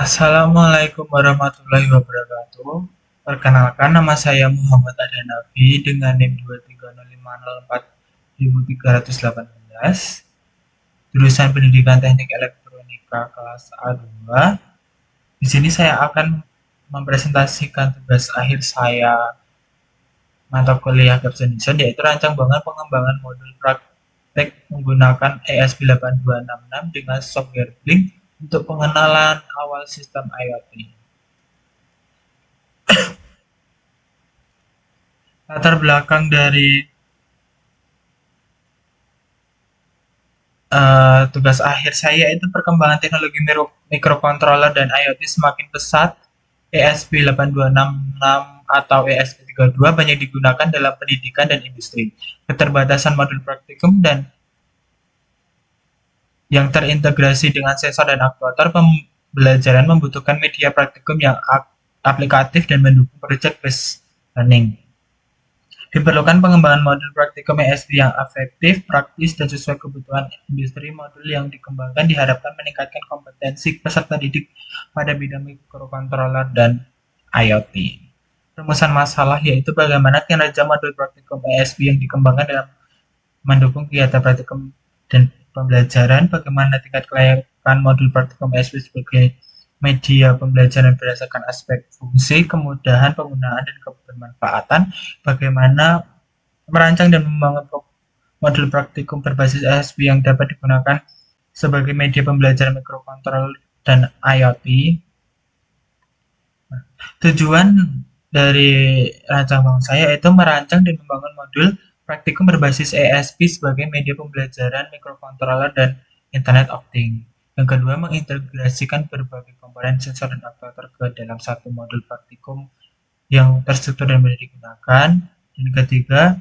Assalamualaikum warahmatullahi wabarakatuh. Perkenalkan, nama saya Muhammad Adanafi dengan NIM 230504318, jurusan Pendidikan Teknik Elektronika kelas A2. Di sini saya akan mempresentasikan tugas akhir saya mata kuliah Capstone, yaitu rancang banget pengembangan modul praktek menggunakan ESP8266 dengan software Blink untuk pengenalan awal sistem IoT. Latar belakang dari tugas akhir saya itu perkembangan teknologi microcontroller dan IoT semakin pesat. ESP8266 atau ESP32 banyak digunakan dalam pendidikan dan industri. Keterbatasan modul praktikum dan yang terintegrasi dengan sensor dan aktuator pembelajaran membutuhkan media praktikum yang aplikatif dan mendukung project based learning. Diperlukan pengembangan modul praktikum ESP yang efektif, praktis, dan sesuai kebutuhan industri. Modul yang dikembangkan diharapkan meningkatkan kompetensi peserta didik pada bidang microcontroller dan IoT. Rumusan masalah yaitu bagaimana kinerja modul praktikum ESP yang dikembangkan dalam mendukung kegiatan praktikum dan pembelajaran, bagaimana tingkat kelayakan modul praktikum ESP sebagai media pembelajaran berdasarkan aspek fungsi, kemudahan penggunaan, dan kebermanfaatan, bagaimana merancang dan membangun modul praktikum berbasis ESP yang dapat digunakan sebagai media pembelajaran mikrokontroller dan IoT. Tujuan dari rancangan saya itu merancang dan membangun modul praktikum berbasis ESP sebagai media pembelajaran mikrokontroller dan Internet of Things. Yang kedua, mengintegrasikan berbagai komponen sensor dan aktuator ke dalam satu modul praktikum yang terstruktur dan mudah digunakan. Dan ketiga,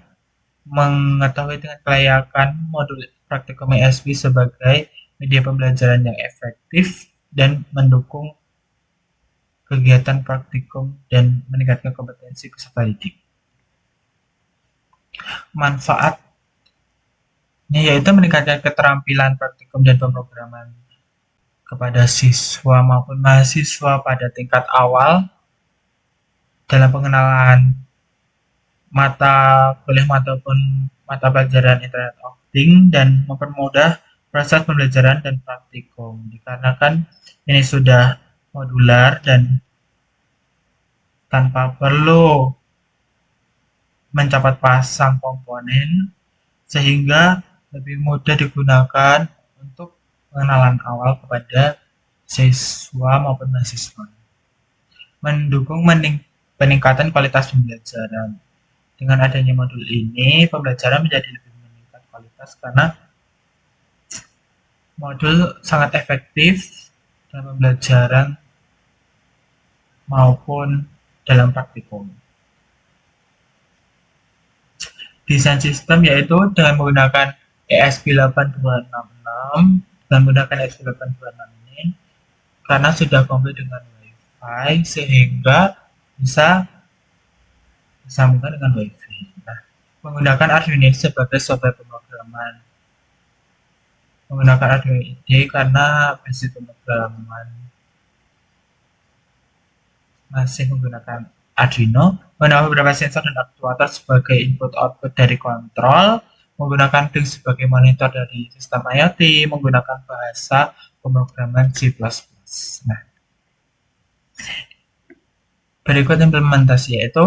mengetahui tingkat kelayakan modul praktikum ESP sebagai media pembelajaran yang efektif dan mendukung kegiatan praktikum dan meningkatkan kompetensi peserta didik. Manfaatnya yaitu meningkatkan keterampilan praktikum dan pemrograman kepada siswa maupun mahasiswa pada tingkat awal dalam pengenalan mata kuliah ataupun mata pelajaran Internet of Things dan mempermudah proses pembelajaran dan praktikum. Dikarenakan ini sudah modular dan tanpa perlu mencapat pasang komponen sehingga lebih mudah digunakan untuk pengenalan awal kepada siswa maupun mahasiswa. Mendukung peningkatan kualitas pembelajaran. Dengan adanya modul ini, pembelajaran menjadi lebih meningkat kualitas karena modul sangat efektif dalam pembelajaran maupun dalam praktikum. Desain sistem yaitu dengan menggunakan ESP8266 dan menggunakan ESP8266 ini karena sudah komplit dengan WiFi sehingga bisa disambungkan dengan WiFi. Nah, menggunakan Arduino sebagai software pemrograman. Menggunakan Arduino IDE karena basic pemrograman masih menggunakan Arduino, menggunakan beberapa sensor dan aktuator sebagai input-output dari kontrol, menggunakan Blink sebagai monitor dari sistem IoT, menggunakan bahasa pemrograman C++. Nah, berikut implementasi yaitu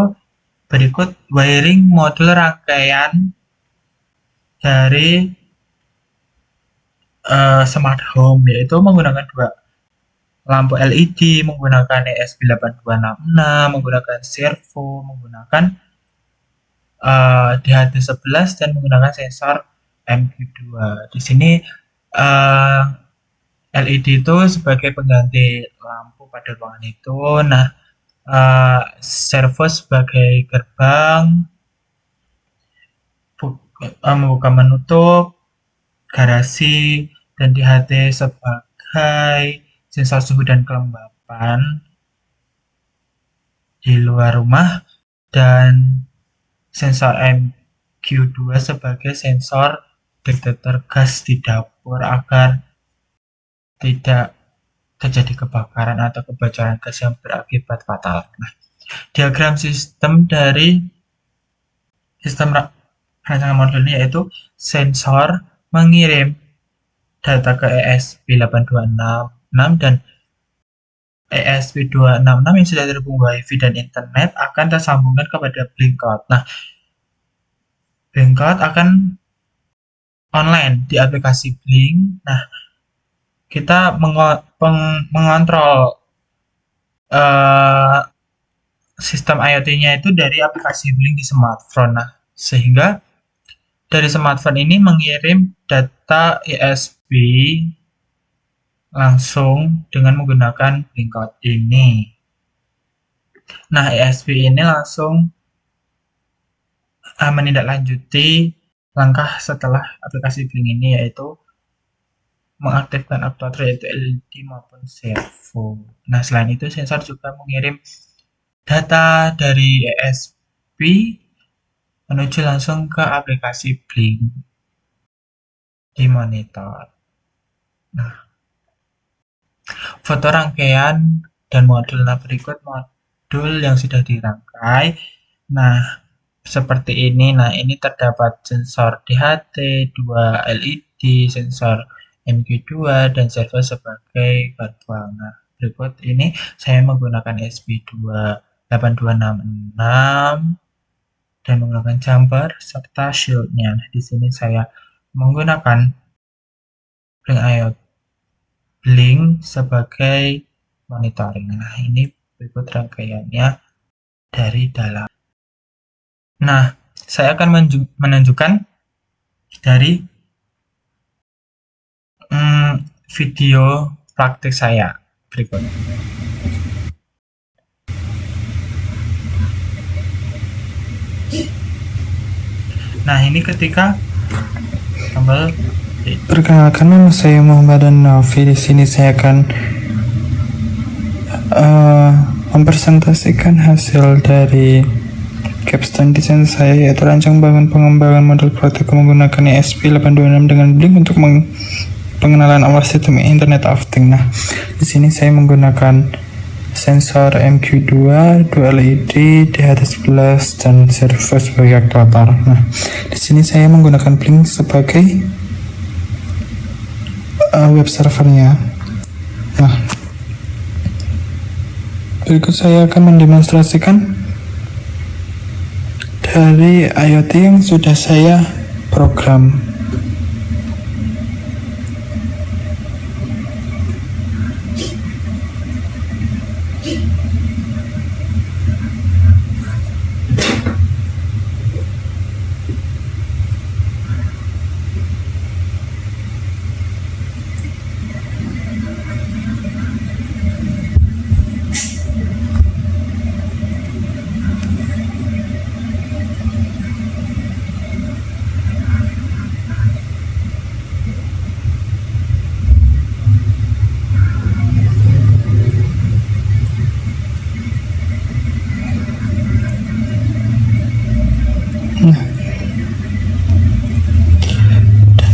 berikut wiring modul rangkaian dari smart home, yaitu menggunakan dua lampu LED, menggunakan ESP8266, menggunakan servo, menggunakan DHT11 dan menggunakan sensor MQ2. Di sini LED itu sebagai pengganti lampu pada ruangan itu. Nah, servo sebagai gerbang, membuka menutup, garasi, dan DHT sebagai sensor suhu dan kelembapan di luar rumah, dan sensor MQ2 sebagai sensor detektor gas di dapur agar tidak terjadi kebakaran atau kebocoran gas yang berakibat fatal. Nah, diagram sistem dari sistem rancangan model ini yaitu sensor mengirim data ke ESP8266 dan ESP266 yang sudah terhubung Wi-Fi dan internet akan tersambungkan kepada Blinkcloud. Nah, Blinkcloud akan online di aplikasi Blink. Nah, kita mengontrol sistem IoT-nya itu dari aplikasi Blink di smartphone. Nah, sehingga dari smartphone ini mengirim data ESP langsung dengan menggunakan Blinkcloud ini. Nah, ESP ini langsung menindaklanjuti langkah setelah aplikasi Blink ini, yaitu mengaktifkan actuator yaitu LED maupun servo. Nah, selain itu sensor juga mengirim data dari ESP menuju langsung ke aplikasi Blink di monitor. Nah, foto rangkaian dan modul. Nah, berikut modul yang sudah dirangkai. Nah, seperti ini. Nah, ini terdapat sensor DHT, 2 LED, sensor MQ2, dan servo sebagai gardu. Nah, berikut ini saya menggunakan ESP8286 dan menggunakan jumper serta shieldnya. Nah, di sini saya menggunakan Blink sebagai monitoring. Nah, ini berikut rangkaiannya dari dalam. Nah, saya akan menunjukkan dari video praktik saya berikut. Nah, ini ketika tombol. Perkenalkan, nama saya Muhammad Nafi. Di sini saya akan mempresentasikan hasil dari capstone desain saya, yaitu rancang bangun pengembangan model praktik menggunakan ESP8266 dengan Blink untuk pengenalan awal sistem Internet of Things. Nah, di sini saya menggunakan sensor MQ2, 2 LED, DHT11 dan servo sebagai aktuator. Nah, di sini saya menggunakan Blink sebagai web servernya. Nah, berikut saya akan mendemonstrasikan dari IoT yang sudah saya program.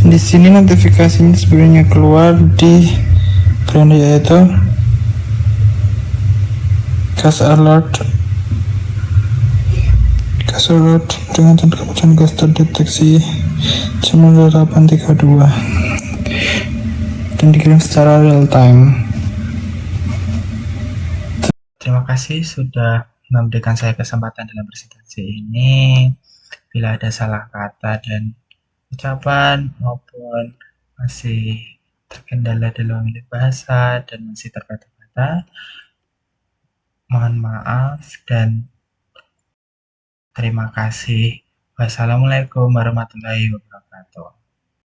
Di sini notifikasinya sebenarnya keluar di ground, yaitu gas alert dengan kecepatan gas terdeteksi jam 08.32 dan dikirim secara real time. Terima kasih sudah memberikan saya kesempatan dalam presentasi ini. Bila ada salah kata dan ucapan maupun masih terkendala dalam memilih bahasa dan masih terbata-bata, mohon maaf dan terima kasih. Wassalamualaikum warahmatullahi wabarakatuh.